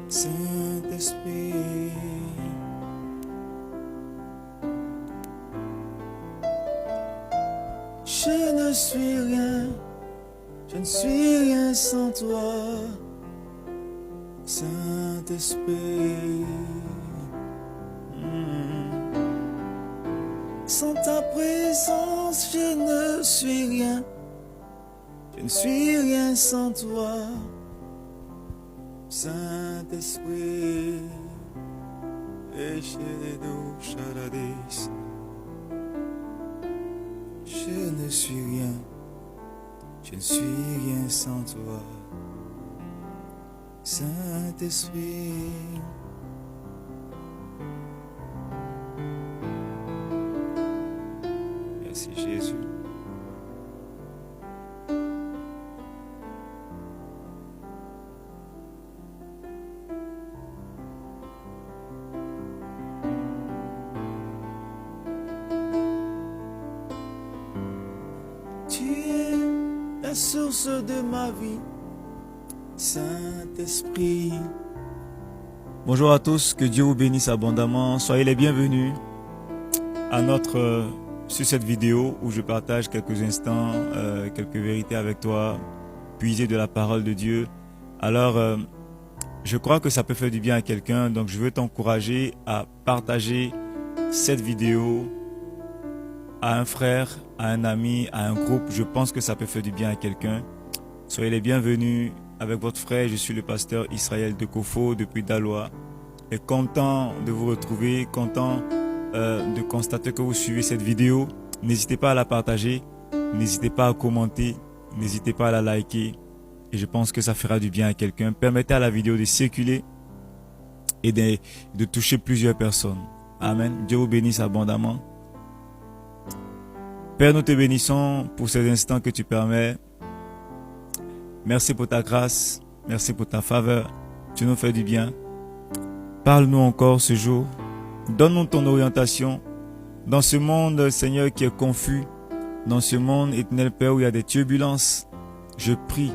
Saint-Esprit. Je ne suis rien, je ne suis rien sans toi, Saint-Esprit. Sans ta présence, je ne suis rien, je ne suis rien sans toi, Saint-Esprit. Je ne suis rien, je ne suis rien sans toi, Saint-Esprit. Merci Jésus. Tu es la source de ma vie, Saint-Esprit. Bonjour à tous, que Dieu vous bénisse abondamment. Soyez les bienvenus à sur cette vidéo où je partage quelques instants, quelques vérités avec toi, puisées de la parole de Dieu. Alors, je crois que ça peut faire du bien à quelqu'un, donc je veux t'encourager à partager cette vidéo à un frère, à un ami, à un groupe. Je pense que ça peut faire du bien à quelqu'un. Soyez les bienvenus avec votre frère. Je suis le pasteur Israël de Kofo depuis Daloa. Et content de vous retrouver, content de constater que vous suivez cette vidéo. N'hésitez pas à la partager, n'hésitez pas à commenter, n'hésitez pas à la liker. Et je pense que ça fera du bien à quelqu'un. Permettez à la vidéo de circuler et de toucher plusieurs personnes. Amen. Dieu vous bénisse abondamment. Père, nous te bénissons pour ces instants que tu permets. Merci pour ta grâce. Merci pour ta faveur. Tu nous fais du bien. Parle-nous encore ce jour. Donne-nous ton orientation. Dans ce monde, Seigneur, qui est confus. Dans ce monde, éternel Père, où il y a des turbulences. Je prie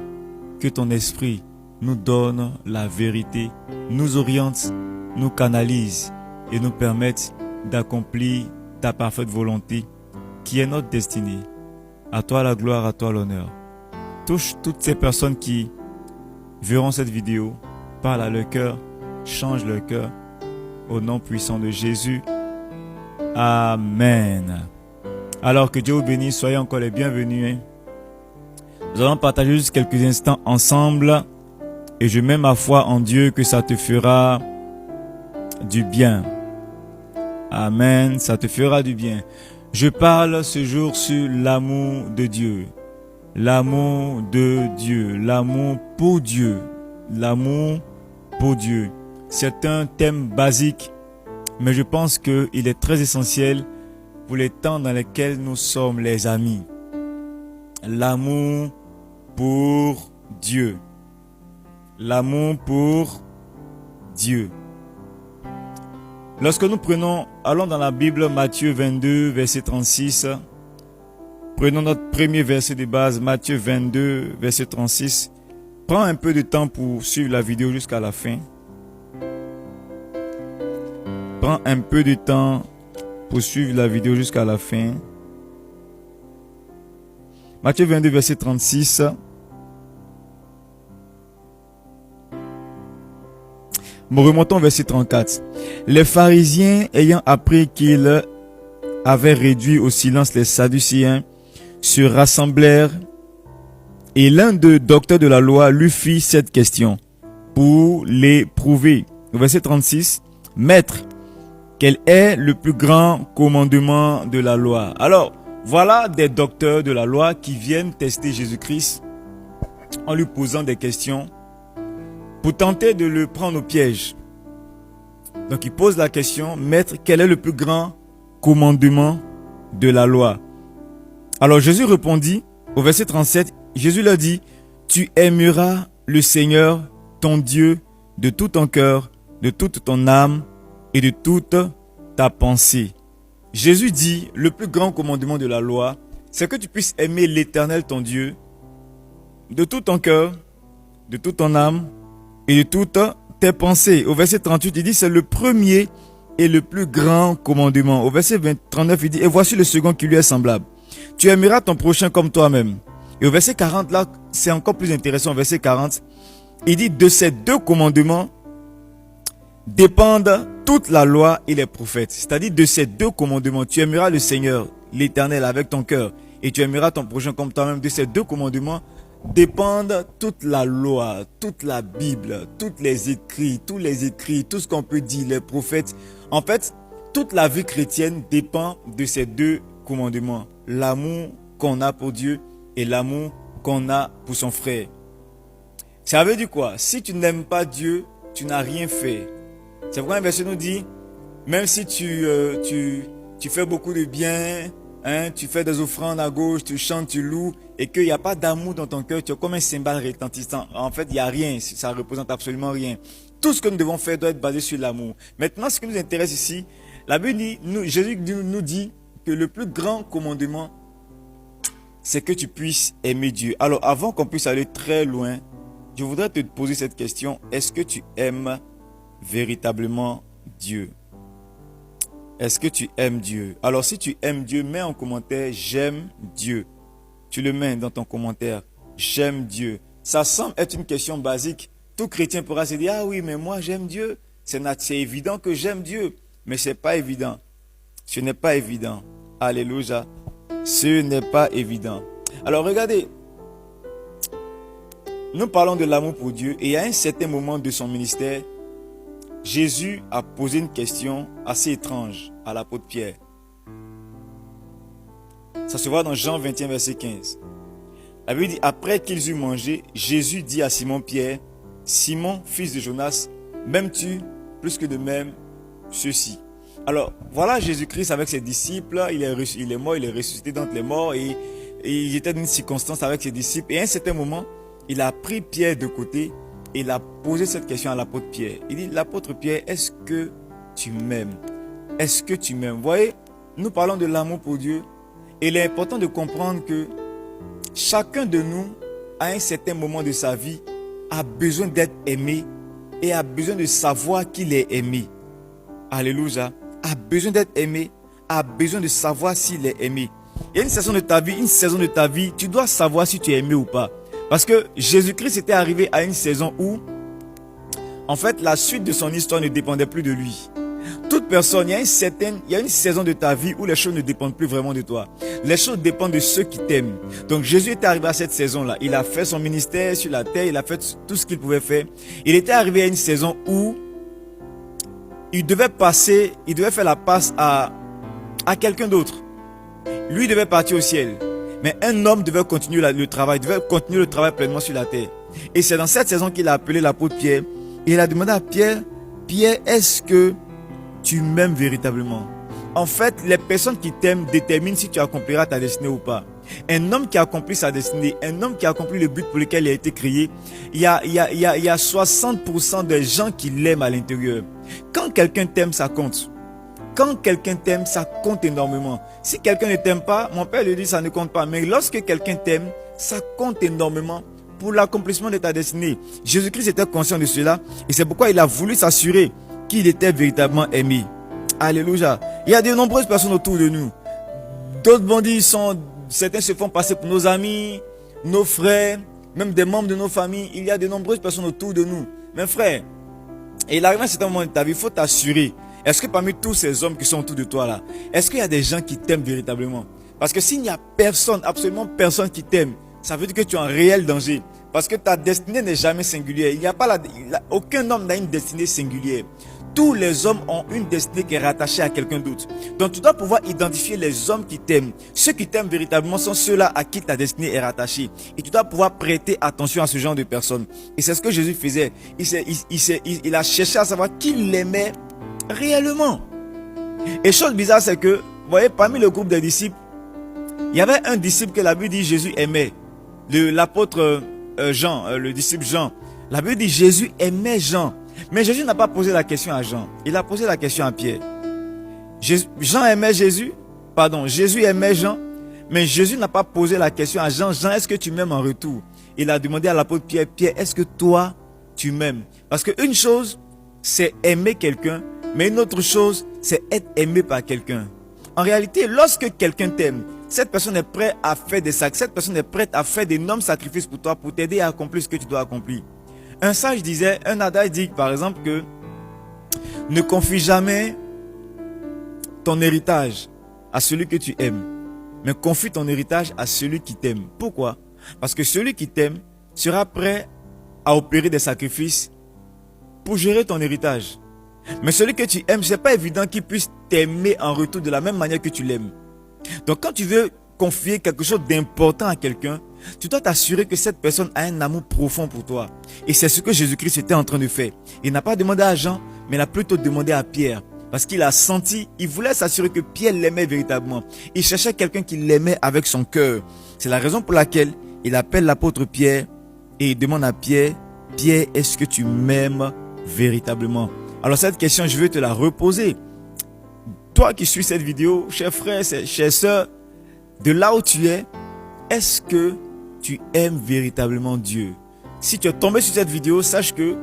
que ton esprit nous donne la vérité, nous oriente, nous canalise et nous permette d'accomplir ta parfaite volonté qui est notre destinée. À toi la gloire, à toi l'honneur. Touche toutes ces personnes qui verront cette vidéo, parle à leur cœur, change leur cœur. Au nom puissant de Jésus. Amen. Alors que Dieu vous bénisse, soyez encore les bienvenus. Nous allons partager juste quelques instants ensemble et je mets ma foi en Dieu que ça te fera du bien. Amen, ça te fera du bien. Je parle ce jour sur l'amour de Dieu. L'amour de Dieu, l'amour pour Dieu, l'amour pour Dieu. C'est un thème basique, mais je pense qu'il est très essentiel pour les temps dans lesquels nous sommes les amis. L'amour pour Dieu. L'amour pour Dieu. Lorsque nous allons dans la Bible, Matthieu 22, verset 36. Prenons notre premier verset de base, Matthieu 22, verset 36. Prends un peu de temps pour suivre la vidéo jusqu'à la fin. Prends un peu de temps pour suivre la vidéo jusqu'à la fin. Matthieu 22, verset 36. Remontons au verset 34. Les pharisiens, ayant appris qu'il avait réduit au silence les Sadducéens, se rassemblèrent et l'un des docteurs de la loi lui fit cette question pour les prouver. Au verset 36. Maître, quel est le plus grand commandement de la loi? Alors, voilà des docteurs de la loi qui viennent tester Jésus-Christ en lui posant des questions pour tenter de le prendre au piège. Donc, il pose la question, Maître, quel est le plus grand commandement de la loi? Alors, Jésus répondit, au verset 37, Jésus leur dit, tu aimeras le Seigneur, ton Dieu, de tout ton cœur, de toute ton âme et de toute ta pensée. Jésus dit, le plus grand commandement de la loi, c'est que tu puisses aimer l'Éternel, ton Dieu, de tout ton cœur, de toute ton âme et de toute tes pensées. Au verset 38, il dit, c'est le premier et le plus grand commandement. Au verset 39, il dit, et voici le second qui lui est semblable. Tu aimeras ton prochain comme toi-même. Et au verset 40, là, c'est encore plus intéressant. Au verset 40, il dit, de ces deux commandements dépendent toute la loi et les prophètes. C'est-à-dire, de ces deux commandements, tu aimeras le Seigneur, l'Éternel, avec ton cœur, et tu aimeras ton prochain comme toi-même. De ces deux commandements dépendent toute la loi, toute la Bible, tous les écrits, tout ce qu'on peut dire, les prophètes. En fait, toute la vie chrétienne dépend de ces deux commandements. L'amour qu'on a pour Dieu et l'amour qu'on a pour son frère. Ça veut dire quoi? Si tu n'aimes pas Dieu, tu n'as rien fait. C'est pourquoi un verset nous dit, même si tu fais beaucoup de bien, hein, tu fais des offrandes à gauche, tu chantes, tu loues, et qu'il n'y a pas d'amour dans ton cœur, tu es comme un cymbale retentissant. En fait, il n'y a rien, ça ne représente absolument rien. Tout ce que nous devons faire doit être basé sur l'amour. Maintenant, ce qui nous intéresse ici, la Bible dit, Jésus nous dit que le plus grand commandement, c'est que tu puisses aimer Dieu. Alors, avant qu'on puisse aller très loin, je voudrais te poser cette question. Est-ce que tu aimes véritablement Dieu? Est-ce que tu aimes Dieu? Alors, si tu aimes Dieu, mets en commentaire « J'aime Dieu ». Tu le mets dans ton commentaire « J'aime Dieu ». Ça semble être une question basique. Tout chrétien pourra se dire « Ah oui, mais moi j'aime Dieu ». C'est évident que j'aime Dieu. Mais ce n'est pas évident. Ce n'est pas évident. Alléluia. Ce n'est pas évident. Alors regardez, nous parlons de l'amour pour Dieu et à un certain moment de son ministère, Jésus a posé une question assez étrange à l'apôtre Pierre. Ça se voit dans Jean 21, verset 15. La Bible dit, après qu'ils eurent mangé, Jésus dit à Simon-Pierre, « Simon, fils de Jonas, m'aimes-tu plus que de même ceci ?» Alors, voilà Jésus-Christ avec ses disciples, il est mort, il est ressuscité d'entre les morts et il était dans une circonstance avec ses disciples. Et à un certain moment, il a pris Pierre de côté et il a posé cette question à l'apôtre Pierre. Il dit, l'apôtre Pierre, est-ce que tu m'aimes? Est-ce que tu m'aimes? Vous voyez, nous parlons de l'amour pour Dieu et il est important de comprendre que chacun de nous, à un certain moment de sa vie, a besoin d'être aimé et a besoin de savoir qu'il est aimé. Alléluia. A besoin d'être aimé, a besoin de savoir s'il est aimé. Il y a une saison de ta vie, tu dois savoir si tu es aimé ou pas. Parce que Jésus-Christ était arrivé à une saison où, en fait, la suite de son histoire ne dépendait plus de lui. Toute personne, il y a une saison de ta vie où les choses ne dépendent plus vraiment de toi. Les choses dépendent de ceux qui t'aiment. Donc Jésus était arrivé à cette saison-là. Il a fait son ministère sur la terre, il a fait tout ce qu'il pouvait faire. Il était arrivé à une saison où il devait faire la passe à quelqu'un d'autre. Lui devait partir au ciel. Mais un homme devait continuer le travail pleinement sur la terre. Et c'est dans cette saison qu'il a appelé l'apôtre Pierre. Et il a demandé à Pierre, Pierre, est-ce que tu m'aimes véritablement? En fait, les personnes qui t'aiment déterminent si tu accompliras ta destinée ou pas. Un homme qui accomplit sa destinée, un homme qui accomplit le but pour lequel il a été créé, il y a 60% des gens qui l'aiment à l'intérieur. Quand quelqu'un t'aime, ça compte. Quand quelqu'un t'aime, ça compte énormément. Si quelqu'un ne t'aime pas, mon père lui dit ça ne compte pas. Mais lorsque quelqu'un t'aime, ça compte énormément pour l'accomplissement de ta destinée. Jésus-Christ était conscient de cela et c'est pourquoi il a voulu s'assurer qu'il était véritablement aimé. Alléluia. Il y a de nombreuses personnes autour de nous. D'autres bandits certains se font passer pour nos amis, nos frères, même des membres de nos familles. Il y a de nombreuses personnes autour de nous. Mes frères, et il arrive à un certain moment de ta vie, il faut t'assurer. Est-ce que parmi tous ces hommes qui sont autour de toi là, est-ce qu'il y a des gens qui t'aiment véritablement? Parce que s'il n'y a personne, absolument personne qui t'aime, ça veut dire que tu es en réel danger. Parce que ta destinée n'est jamais singulière. Aucun homme n'a une destinée singulière. Tous les hommes ont une destinée qui est rattachée à quelqu'un d'autre. Donc tu dois pouvoir identifier les hommes qui t'aiment. Ceux qui t'aiment véritablement sont ceux-là à qui ta destinée est rattachée. Et tu dois pouvoir prêter attention à ce genre de personnes. Et c'est ce que Jésus faisait. Il a cherché à savoir qui l'aimait réellement. Et chose bizarre, c'est que, vous voyez, parmi le groupe des disciples, il y avait un disciple que la Bible dit Jésus aimait. L'apôtre Jean, le disciple Jean. La Bible dit Jésus aimait Jean. Mais Jésus n'a pas posé la question à Jean. Il a posé la question à Pierre. Jean aimait Jésus. Pardon, Jésus aimait Jean. Mais Jésus n'a pas posé la question à Jean. Jean, est-ce que tu m'aimes en retour? Il a demandé à l'apôtre Pierre, Pierre, est-ce que toi, tu m'aimes? Parce qu'une chose, c'est aimer quelqu'un, mais une autre chose, c'est être aimé par quelqu'un. En réalité, lorsque quelqu'un t'aime, cette personne est prête à faire des sacrifices, cette personne est prête à faire d'énormes sacrifices pour toi, pour t'aider à accomplir ce que tu dois accomplir. Un sage disait, un adage dit par exemple que ne confie jamais ton héritage à celui que tu aimes, mais confie ton héritage à celui qui t'aime. Pourquoi? Parce que celui qui t'aime sera prêt à opérer des sacrifices pour gérer ton héritage. Mais celui que tu aimes, c'est pas évident qu'il puisse t'aimer en retour de la même manière que tu l'aimes. Donc quand tu veux confier quelque chose d'important à quelqu'un, tu dois t'assurer que cette personne a un amour profond pour toi. Et c'est ce que Jésus-Christ était en train de faire. Il n'a pas demandé à Jean, mais il a plutôt demandé à Pierre. Parce qu'il a senti, il voulait s'assurer que Pierre l'aimait véritablement. Il cherchait quelqu'un qui l'aimait avec son cœur. C'est la raison pour laquelle il appelle l'apôtre Pierre et il demande à Pierre, Pierre, est-ce que tu m'aimes véritablement? Alors cette question, je vais te la reposer. Toi qui suis cette vidéo, chers frères, chères sœurs, de là où tu es, est-ce que tu aimes véritablement Dieu? Si tu es tombé sur cette vidéo, sache que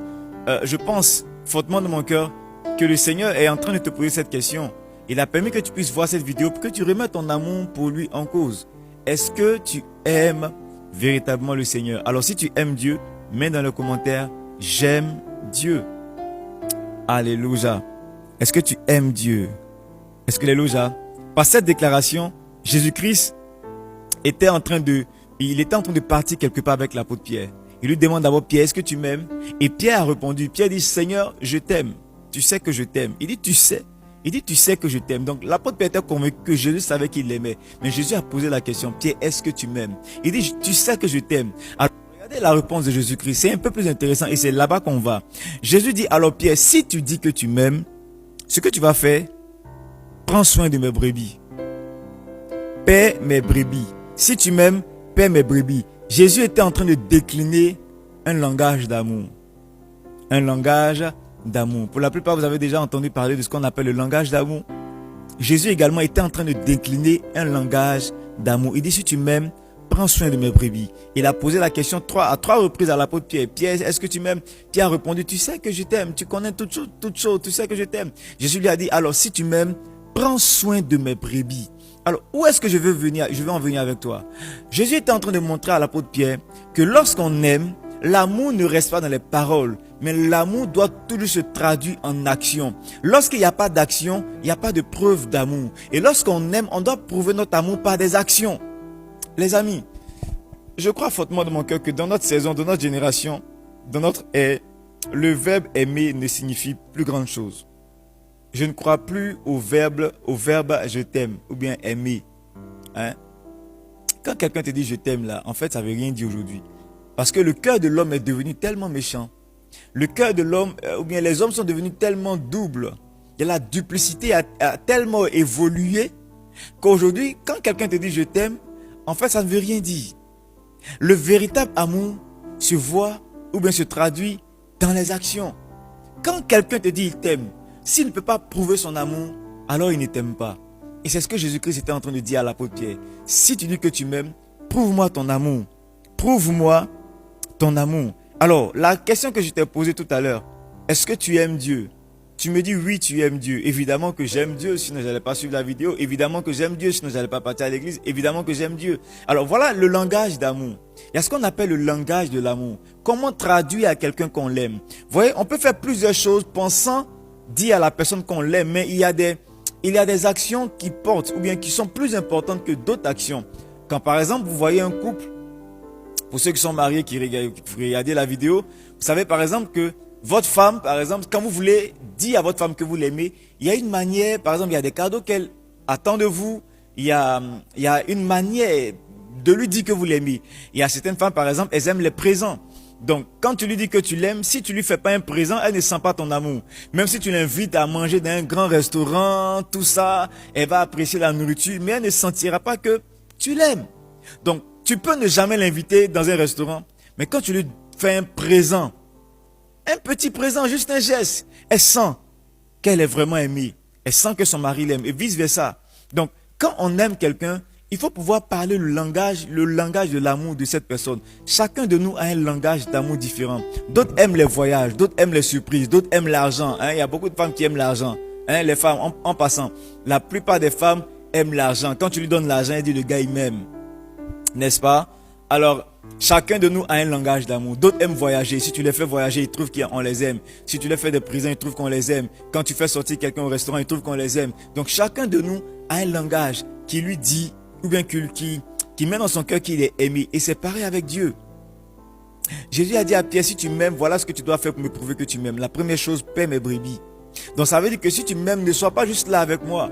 je pense fortement de mon cœur que le Seigneur est en train de te poser cette question. Il a permis que tu puisses voir cette vidéo pour que tu remettes ton amour pour lui en cause. Est-ce que tu aimes véritablement le Seigneur? Alors si tu aimes Dieu, mets dans le commentaire, j'aime Dieu. Alléluia. Est-ce que tu aimes Dieu? Est-ce que alléluia? Par cette déclaration, Jésus-Christ était en train de partir quelque part avec l'apôtre Pierre. Il lui demande d'abord, Pierre, est-ce que tu m'aimes? Et Pierre a répondu, Pierre dit, Seigneur, je t'aime. Tu sais que je t'aime. Il dit, tu sais. Il dit, tu sais que je t'aime. Donc l'apôtre Pierre était convaincu que Jésus savait qu'il l'aimait. Mais Jésus a posé la question, Pierre, est-ce que tu m'aimes? Il dit, tu sais que je t'aime. Alors regardez la réponse de Jésus-Christ. C'est un peu plus intéressant et c'est là-bas qu'on va. Jésus dit, alors Pierre, si tu dis que tu m'aimes, ce que tu vas faire, prends soin de mes brebis. Paie mes brebis. Si tu m'aimes, paie mes brebis. Jésus était en train de décliner un langage d'amour. Un langage d'amour. Pour la plupart, vous avez déjà entendu parler de ce qu'on appelle le langage d'amour. Jésus également était en train de décliner un langage d'amour. Il dit, si tu m'aimes, prends soin de mes brebis. Il a posé la question à trois reprises à l'apôtre Pierre. Pierre, est-ce que tu m'aimes? Pierre a répondu, tu sais que je t'aime. Tu connais toutes choses, tu sais que je t'aime. Jésus lui a dit, alors si tu m'aimes, prends soin de mes brebis. Alors, où est-ce que je veux en venir avec toi? Jésus était en train de montrer à l'apôtre Pierre que lorsqu'on aime, l'amour ne reste pas dans les paroles, mais l'amour doit toujours se traduire en action. Lorsqu'il n'y a pas d'action, il n'y a pas de preuve d'amour. Et lorsqu'on aime, on doit prouver notre amour par des actions. Les amis, je crois fortement de mon cœur que dans notre saison, dans notre génération, dans notre ère, le verbe aimer ne signifie plus grande chose. Je ne crois plus au verbe je t'aime ou bien aimer. Hein? Quand quelqu'un te dit je t'aime là, en fait ça veut rien dire aujourd'hui. Parce que le cœur de l'homme est devenu tellement méchant. Le cœur de l'homme, ou bien les hommes sont devenus tellement doubles. Et la duplicité a tellement évolué qu'aujourd'hui, quand quelqu'un te dit je t'aime, en fait ça ne veut rien dire. Le véritable amour se voit ou bien se traduit dans les actions. Quand quelqu'un te dit il t'aime, s'il ne peut pas prouver son amour, alors il ne t'aime pas. Et c'est ce que Jésus-Christ était en train de dire à l'apôtre Pierre. Si tu dis que tu m'aimes, prouve-moi ton amour. Prouve-moi ton amour. Alors, la question que je t'ai posée tout à l'heure, est-ce que tu aimes Dieu? Tu me dis oui, tu aimes Dieu. Évidemment que j'aime Dieu, sinon je n'allais pas suivre la vidéo. Évidemment que j'aime Dieu, sinon je n'allais pas partir à l'église. Évidemment que j'aime Dieu. Alors voilà le langage d'amour. Il y a ce qu'on appelle le langage de l'amour. Comment traduire à quelqu'un qu'on l'aime? Vous voyez, on peut faire plusieurs choses pensant dire à la personne qu'on l'aime, mais il y a des actions qui portent ou bien qui sont plus importantes que d'autres actions. Quand par exemple vous voyez un couple, pour ceux qui sont mariés, qui regardent la vidéo, vous savez par exemple que votre femme, par exemple, quand vous voulez dire à votre femme que vous l'aimez, il y a une manière, par exemple, il y a des cadeaux qu'elle attend de vous, il y a une manière de lui dire que vous l'aimez. Il y a certaines femmes, par exemple, elles aiment les présents. Donc, quand tu lui dis que tu l'aimes, si tu lui fais pas un présent, elle ne sent pas ton amour. Même si tu l'invites à manger dans un grand restaurant, tout ça, elle va apprécier la nourriture, mais elle ne sentira pas que tu l'aimes. Donc, tu peux ne jamais l'inviter dans un restaurant, mais quand tu lui fais un présent, un petit présent, juste un geste, elle sent qu'elle est vraiment aimée. Elle sent que son mari l'aime et vice versa. Donc, quand on aime quelqu'un, Il faut pouvoir parler le langage de l'amour de cette personne. Chacun de nous a un langage d'amour différent. D'autres aiment les voyages, d'autres aiment les surprises, d'autres aiment l'argent. Il y a beaucoup de femmes qui aiment l'argent. Les femmes, en passant, la plupart des femmes aiment l'argent. Quand tu lui donnes l'argent, elle dit le gars il m'aime. N'est-ce pas? Alors, chacun de nous a un langage d'amour. D'autres aiment voyager. Si tu les fais voyager, ils trouvent qu'on les aime. Si tu les fais des prisons, ils trouvent qu'on les aime. Quand tu fais sortir quelqu'un au restaurant, ils trouvent qu'on les aime. Donc, chacun de nous a un langage qui lui dit, ou bien qui met dans son cœur qu'il est aimé. Et c'est pareil avec Dieu. Jésus a dit à Pierre, si tu m'aimes, voilà ce que tu dois faire pour me prouver que tu m'aimes. La première chose, paie mes brebis. Donc ça veut dire que si tu m'aimes, ne sois pas juste là avec moi.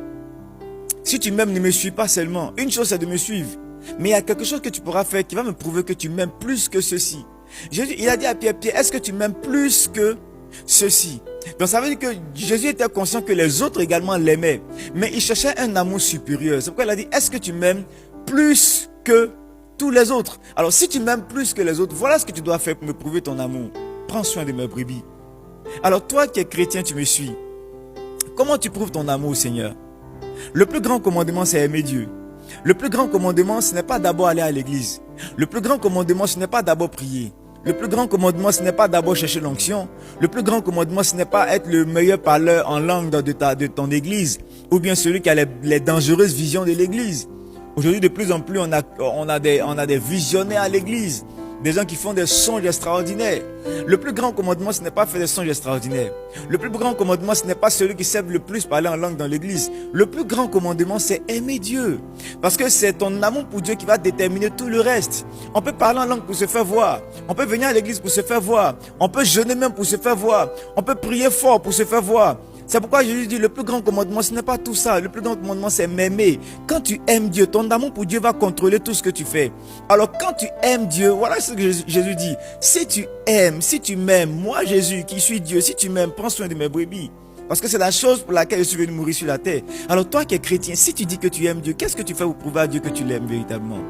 Si tu m'aimes, ne me suis pas seulement. Une chose, c'est de me suivre. Mais il y a quelque chose que tu pourras faire qui va me prouver que tu m'aimes plus que ceci. Jésus, il a dit à Pierre, est-ce que tu m'aimes plus que ceci? Donc ça veut dire que Jésus était conscient que les autres également l'aimaient. Mais il cherchait un amour supérieur. C'est pourquoi il a dit, est-ce que tu m'aimes plus que tous les autres? Alors si tu m'aimes plus que les autres, voilà ce que tu dois faire pour me prouver ton amour. Prends soin de mes brebis. Alors toi qui es chrétien, tu me suis. Comment tu prouves ton amour au Seigneur? Le plus grand commandement, c'est aimer Dieu. Le plus grand commandement, ce n'est pas d'abord aller à l'église. Le plus grand commandement, ce n'est pas d'abord prier. Le plus grand commandement, ce n'est pas d'abord chercher l'onction. Le plus grand commandement, ce n'est pas être le meilleur parleur en langue de ton église, ou bien celui qui a les dangereuses visions de l'église. Aujourd'hui, de plus en plus, on a des visionnaires à l'église. Des gens qui font des songes extraordinaires. Le plus grand commandement, ce n'est pas faire des songes extraordinaires. Le plus grand commandement, ce n'est pas celui qui sait le plus parler en langue dans l'église. Le plus grand commandement, c'est aimer Dieu. Parce que c'est ton amour pour Dieu qui va déterminer tout le reste. On peut parler en langue pour se faire voir. On peut venir à l'église pour se faire voir. On peut jeûner même pour se faire voir. On peut prier fort pour se faire voir. C'est pourquoi Jésus dit, le plus grand commandement, ce n'est pas tout ça. Le plus grand commandement, c'est m'aimer. Quand tu aimes Dieu, ton amour pour Dieu va contrôler tout ce que tu fais. Alors quand tu aimes Dieu, voilà ce que Jésus dit. Si tu aimes, si tu m'aimes, moi Jésus qui suis Dieu, si tu m'aimes, prends soin de mes brebis. Parce que c'est la chose pour laquelle je suis venu mourir sur la terre. Alors toi qui es chrétien, si tu dis que tu aimes Dieu, qu'est-ce que tu fais pour prouver à Dieu que tu l'aimes véritablement?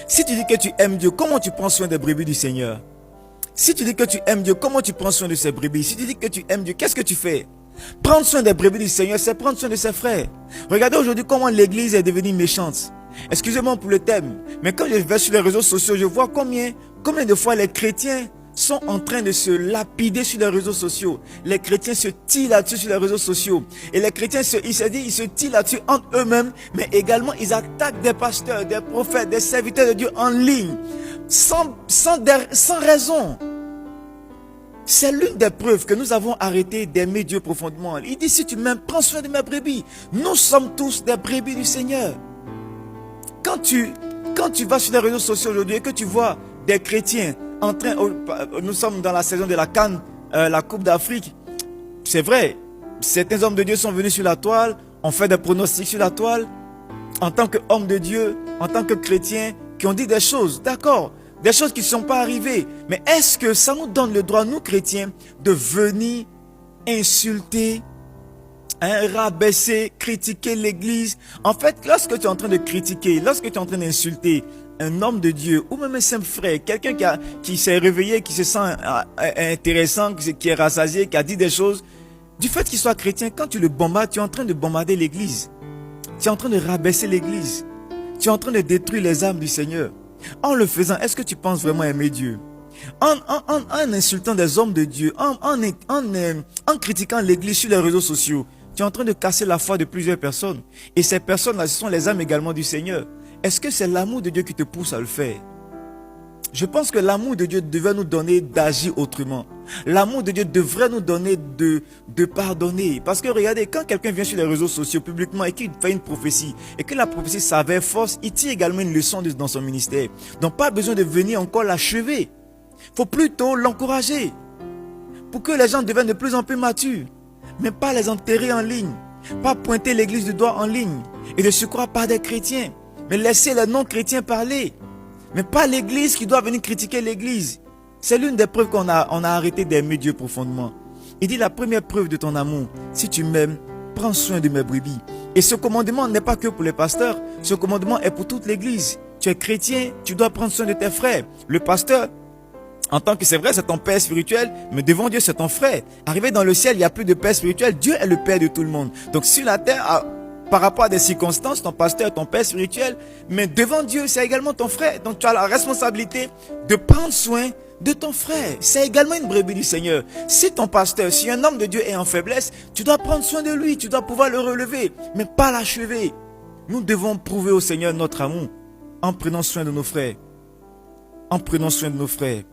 Si tu dis que tu aimes Dieu, comment tu prends soin des brebis du Seigneur? Si tu dis que tu aimes Dieu, comment tu prends soin de ses brebis? Si tu dis que tu aimes Dieu, qu'est-ce que tu fais? Prendre soin des brebis du Seigneur, c'est prendre soin de ses frères. Regardez aujourd'hui comment l'église est devenue méchante. Excusez-moi pour le thème, mais quand je vais sur les réseaux sociaux, je vois combien de fois les chrétiens sont en train de se lapider sur les réseaux sociaux. Les chrétiens se tirent là-dessus sur les réseaux sociaux. Et les chrétiens, ils se tirent là-dessus entre eux-mêmes, mais également ils attaquent des pasteurs, des prophètes, des serviteurs de Dieu en ligne, sans raison. C'est l'une des preuves que nous avons arrêté d'aimer Dieu profondément. Il dit, si tu m'aimes, prends soin de mes brebis. Nous sommes tous des brebis du Seigneur. Quand tu vas sur les réseaux sociaux aujourd'hui et que tu vois des chrétiens nous sommes dans la saison de la CAN, la Coupe d'Afrique. C'est vrai, certains hommes de Dieu sont venus sur la toile, ont fait des pronostics sur la toile, en tant qu'hommes de Dieu, en tant que chrétiens, qui ont dit des choses, d'accord, des choses qui ne sont pas arrivées. Mais est-ce que ça nous donne le droit, nous chrétiens, de venir insulter, rabaisser, critiquer l'église? En fait, lorsque tu es en train de critiquer, lorsque tu es en train d'insulter un homme de Dieu, ou même un simple frère, quelqu'un qui s'est réveillé, qui se sent intéressant, qui est rassasié, qui a dit des choses, du fait qu'il soit chrétien, quand tu le bombardes, tu es en train de bombarder l'église. Tu es en train de rabaisser l'église. Tu es en train de détruire les âmes du Seigneur. En le faisant, est-ce que tu penses vraiment aimer Dieu? En insultant des hommes de Dieu, en critiquant l'église sur les réseaux sociaux, tu es en train de casser la foi de plusieurs personnes. Et ces personnes-là, ce sont les âmes également du Seigneur. Est-ce que c'est l'amour de Dieu qui te pousse à le faire? Je pense que l'amour de Dieu devrait nous donner d'agir autrement. L'amour de Dieu devrait nous donner de pardonner. Parce que regardez, quand quelqu'un vient sur les réseaux sociaux publiquement et qu'il fait une prophétie, et que la prophétie s'avère fausse, il tire également une leçon dans son ministère. Donc pas besoin de venir encore l'achever. Il faut plutôt l'encourager. Pour que les gens deviennent de plus en plus matures. Mais pas les enterrer en ligne. Pas pointer l'église du doigt en ligne. Et de se croire pas des chrétiens. Mais laisser les non-chrétiens parler. Mais pas l'église qui doit venir critiquer l'église. C'est l'une des preuves qu'on a arrêté d'aimer Dieu profondément. Il dit la première preuve de ton amour, si tu m'aimes, prends soin de mes brebis. Et ce commandement n'est pas que pour les pasteurs, ce commandement est pour toute l'église. Tu es chrétien, tu dois prendre soin de tes frères. Le pasteur, en tant que c'est vrai, c'est ton père spirituel, mais devant Dieu, c'est ton frère. Arrivé dans le ciel, il n'y a plus de père spirituel. Dieu est le père de tout le monde. Donc sur la terre, par rapport à des circonstances, ton pasteur, ton père spirituel, mais devant Dieu, c'est également ton frère. Donc tu as la responsabilité de prendre soin de ton frère. C'est également une brebis du Seigneur. Si ton pasteur, si un homme de Dieu est en faiblesse, tu dois prendre soin de lui, tu dois pouvoir le relever, mais pas l'achever. Nous devons prouver au Seigneur notre amour en prenant soin de nos frères. En prenant soin de nos frères.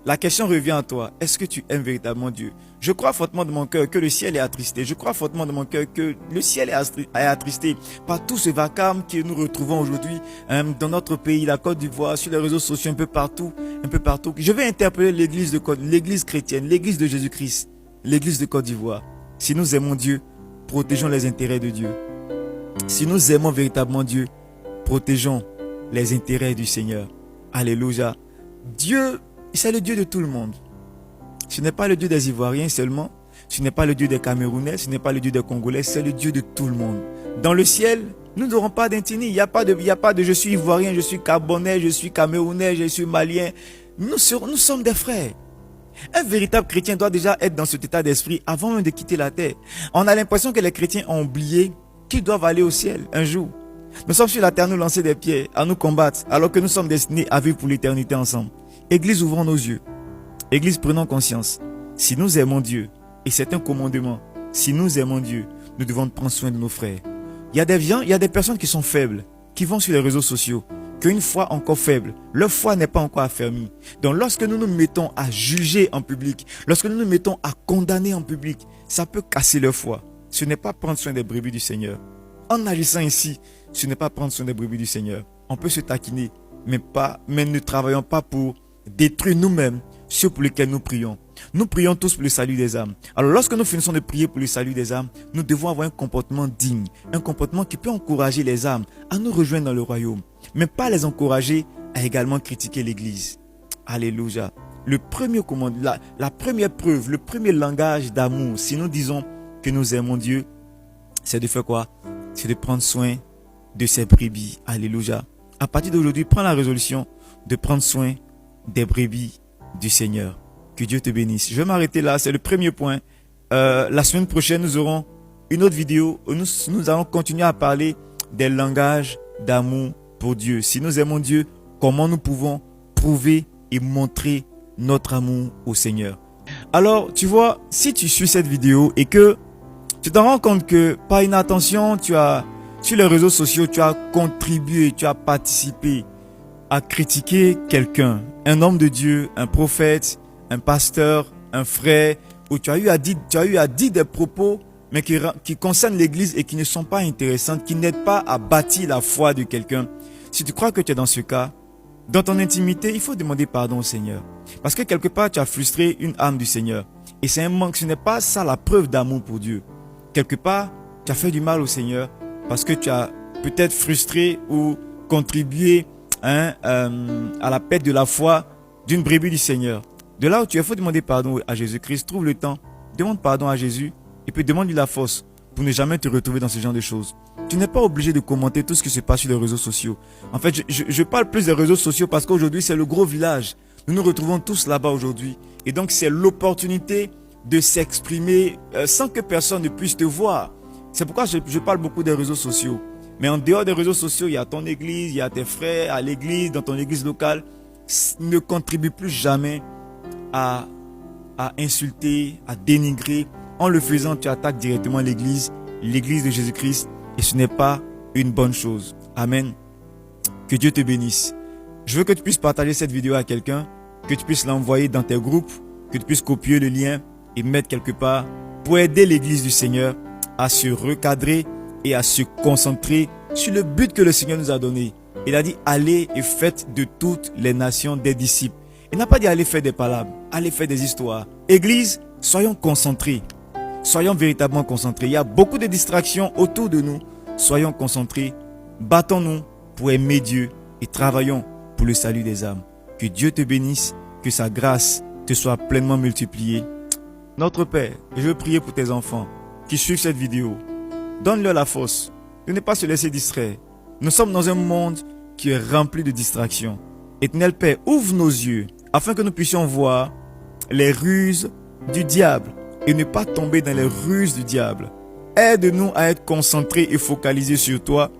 La question revient à toi. Est-ce que tu aimes véritablement Dieu? Je crois fortement de mon cœur que le ciel est attristé. Je crois fortement de mon cœur que le ciel est attristé par tout ce vacarme que nous retrouvons aujourd'hui dans notre pays, la Côte d'Ivoire, sur les réseaux sociaux, un peu partout. Je vais interpeller l'église chrétienne, l'église de Jésus-Christ, l'église de Côte d'Ivoire. Si nous aimons Dieu, protégeons les intérêts de Dieu. Si nous aimons véritablement Dieu, protégeons les intérêts du Seigneur. Alléluia. Dieu, c'est le Dieu de tout le monde. Ce n'est pas le Dieu des Ivoiriens seulement. Ce n'est pas le Dieu des Camerounais. Ce n'est pas le Dieu des Congolais. C'est le Dieu de tout le monde. Dans le ciel, nous n'aurons pas d'intini. Il n'y a pas de je suis Ivoirien, je suis Gabonais, je suis Camerounais, je suis Malien. Nous sommes des frères. Un véritable chrétien doit déjà être dans cet état d'esprit avant même de quitter la terre. On a l'impression que les chrétiens ont oublié qu'ils doivent aller au ciel un jour. Nous sommes sur la terre à nous lancer des pierres, à nous combattre, alors que nous sommes destinés à vivre pour l'éternité ensemble. Église, ouvrons nos yeux. Église, prenons conscience. Si nous aimons Dieu, et c'est un commandement, si nous aimons Dieu, nous devons prendre soin de nos frères. Il y a des gens, il y a des personnes qui sont faibles, qui vont sur les réseaux sociaux, qui ont une foi encore faible. Leur foi n'est pas encore affermie. Donc lorsque nous nous mettons à juger en public, lorsque nous nous mettons à condamner en public, ça peut casser leur foi. Ce n'est pas prendre soin des brebis du Seigneur. En agissant ainsi, ce n'est pas prendre soin des brebis du Seigneur. On peut se taquiner, mais ne travaillons pas pour détruire nous-mêmes ceux pour lesquels nous prions. Nous prions tous pour le salut des âmes. Alors lorsque nous finissons de prier pour le salut des âmes, nous devons avoir un comportement digne, un comportement qui peut encourager les âmes à nous rejoindre dans le royaume, mais pas les encourager à également critiquer l'église. Alléluia. Le premier commandement, la première preuve, le premier langage d'amour, si nous disons que nous aimons Dieu, c'est de faire quoi? C'est de prendre soin de ses brebis. Alléluia. À partir d'aujourd'hui, prends la résolution de prendre soin des brebis du Seigneur. Que Dieu te bénisse. Je vais m'arrêter là, c'est le premier point. La semaine prochaine, nous aurons une autre vidéo où nous allons continuer à parler des langages d'amour pour Dieu. Si nous aimons Dieu, comment nous pouvons prouver et montrer notre amour au Seigneur. Alors, tu vois, si tu suis cette vidéo et que tu t'en rends compte que par inattention, sur les réseaux sociaux, tu as contribué, tu as participé à critiquer quelqu'un, un homme de Dieu, un prophète, un pasteur, un frère, où tu as eu à dire des propos, mais qui concernent l'église et qui ne sont pas intéressantes, qui n'aident pas à bâtir la foi de quelqu'un. Si tu crois que tu es dans ce cas, dans ton intimité, il faut demander pardon au Seigneur. Parce que quelque part, tu as frustré une âme du Seigneur. Et c'est un manque, ce n'est pas ça la preuve d'amour pour Dieu. Quelque part, tu as fait du mal au Seigneur parce que tu as peut-être frustré ou contribué à la perte de la foi d'une brebis du Seigneur. De là où tu es, il faut demander pardon à Jésus-Christ. Trouve le temps, demande pardon à Jésus et puis demande-lui la force pour ne jamais te retrouver dans ce genre de choses. Tu n'es pas obligé de commenter tout ce qui se passe sur les réseaux sociaux. En fait, je parle plus des réseaux sociaux parce qu'aujourd'hui, c'est le gros village. Nous nous retrouvons tous là-bas aujourd'hui. Et donc, c'est l'opportunité de s'exprimer sans que personne ne puisse te voir. C'est pourquoi je parle beaucoup des réseaux sociaux. Mais en dehors des réseaux sociaux, il y a ton église, il y a tes frères à l'église, dans ton église locale. Ne contribue plus jamais à insulter, à dénigrer. En le faisant, tu attaques directement l'église de Jésus-Christ. Et ce n'est pas une bonne chose. Amen. Que Dieu te bénisse. Je veux que tu puisses partager cette vidéo à quelqu'un, que tu puisses l'envoyer dans tes groupes, que tu puisses copier le lien et mettre quelque part pour aider l'église du Seigneur à se recadrer et à se concentrer sur le but que le Seigneur nous a donné. Il a dit, allez et faites de toutes les nations des disciples. Il n'a pas dit aller faire des palabres, aller faire des histoires. Église, soyons concentrés. Soyons véritablement concentrés. Il y a beaucoup de distractions autour de nous. Soyons concentrés. Battons-nous pour aimer Dieu et travaillons pour le salut des âmes. Que Dieu te bénisse, que sa grâce te soit pleinement multipliée. Notre Père, je veux prier pour tes enfants qui suivent cette vidéo. Donne-leur la force de ne pas se laisser distraire. Nous sommes dans un monde qui est rempli de distractions. Éternel Père, ouvre nos yeux afin que nous puissions voir les ruses du diable et ne pas tomber dans les ruses du diable. Aide-nous à être concentrés et focalisés sur toi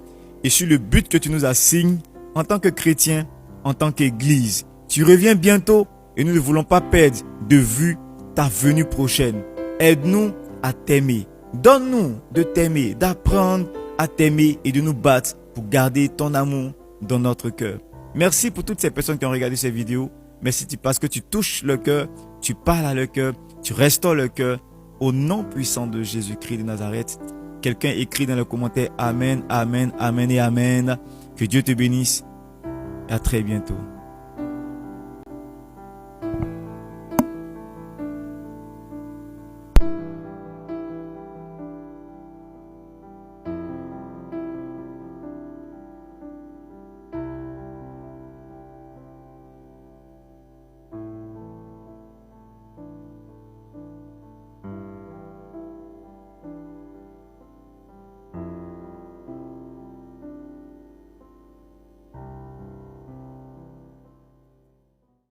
et sur le but que tu nous assignes en tant que chrétiens, en tant qu'Église. Tu reviens bientôt et nous ne voulons pas perdre de vue ta venue prochaine. Aide-nous à t'aimer. Donne-nous de t'aimer, d'apprendre à t'aimer et de nous battre pour garder ton amour dans notre cœur. Merci pour toutes ces personnes qui ont regardé ces vidéos. Merci parce que tu touches le cœur, tu parles à le cœur, tu restaures le cœur. Au nom puissant de Jésus-Christ de Nazareth, quelqu'un écrit dans le commentaire Amen, Amen, Amen et Amen. Que Dieu te bénisse et à très bientôt.